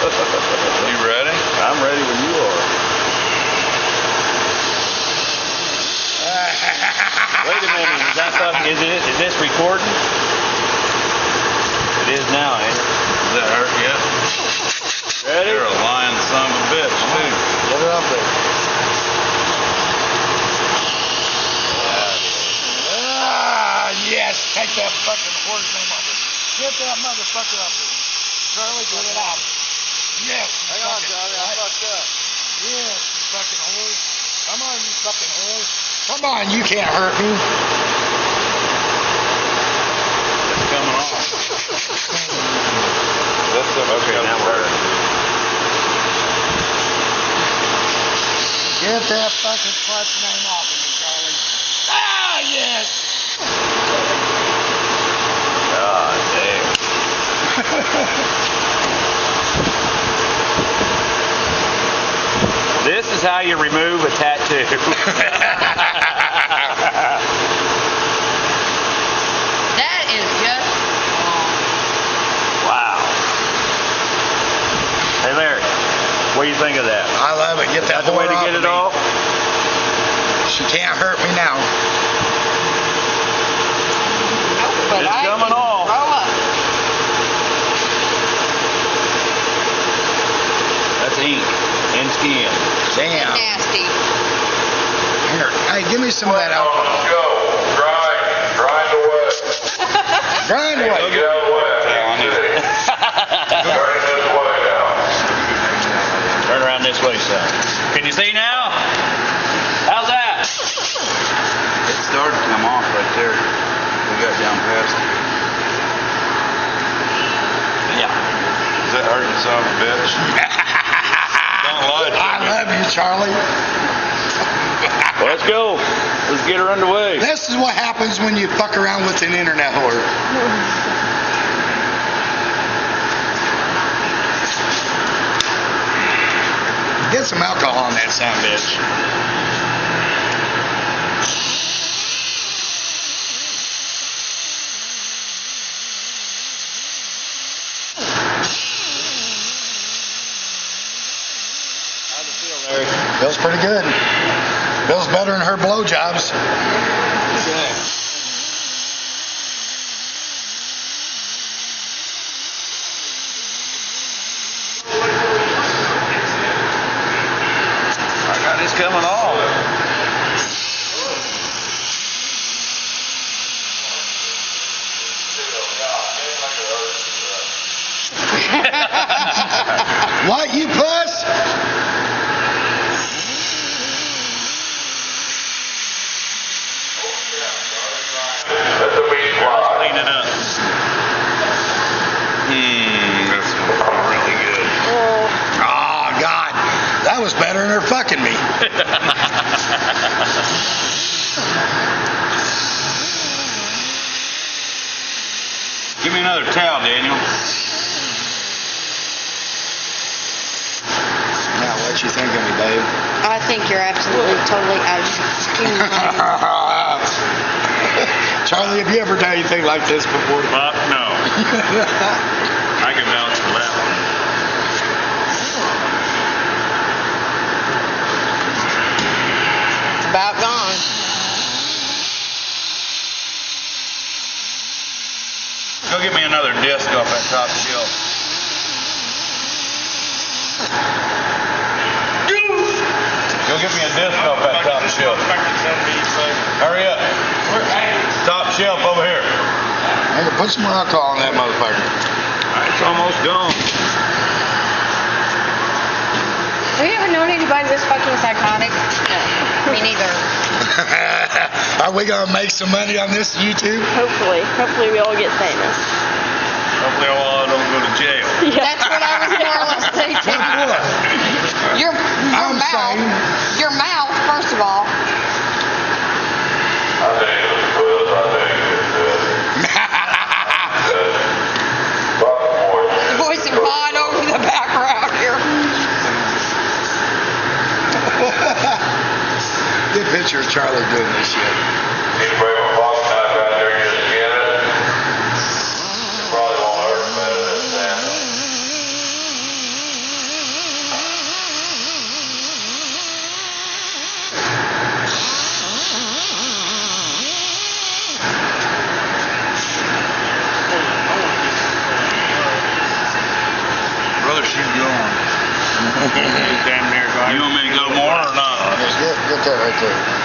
You ready? I'm ready when you are. Wait a minute, is that something? Is this recording? It is now, ain't it? Does that hurt yet? Ready? You're a lying son of a bitch, too. Get it up there. Yes, take that fucking horse name off it. Get that motherfucker up there. Charlie, get it out. Yes. Hang on, Johnny, I fucked up. Yes, you fucking horse. Come on, you fucking horse. Come on, you can't hurt me. It's coming off. Okay, now we're ready. Get that fucking clutch name off of me, Charlie. Ah, yes. God damn. This is how you remove a tattoo. That is just Wow. Hey Larry, what do you think of that? I love it. Get that That's the way to whore get off it of me. off? She can't hurt me now. but It's I coming can off. grow up. That's ink and skin. Damn. Nasty. Here, hey, give me some of that alcohol. Let's go. Grind away. Grind away. Get out of the way. Turning this way now. Turn around this way, son. Can you see now? How's that? It started to come off right there. We got down past it. Yeah. Is that hurting son of a bitch? Don't lie to I me. love you, Charlie. Well, let's go. Let's get her underway. This is what happens when you fuck around with an internet whore. Get some alcohol on that son of a bitch. How's it feel, Larry? Feels pretty good. Feels better than her blowjobs. Okay. I got this coming off. What, you puss? Let the weed fly. Clean it up. That smells really good. Oh, God. That was better than her fucking me. Give me another towel, Daniel. Now, what you think of me, babe? I think you're absolutely totally out of your fucking mind. Charlie, have you ever done anything like this before? Fuck no. I can vouch for that one. It's about gone. Go get me another disc off that top shelf. Go get me a disc off that top shelf. Hurry up. Top shelf over here. Hey, put some more alcohol on that motherfucker. It's almost gone. Have you ever known anybody this fucking psychotic? No. Me neither. Are we going to make some money on this YouTube? Hopefully we all get famous. Hopefully I don't go to jail. That's what I was more or less thinking. Your I'm mouth. saying. Your mouth, first of all. I think it was good. I think it's good. Fuck more. Voice and pod over the background here. Good picture of Charlie doing this shit. Need to bring a box knife out there just to get it. It probably won't hurt better than that. You want me to go more or not? Get that right there.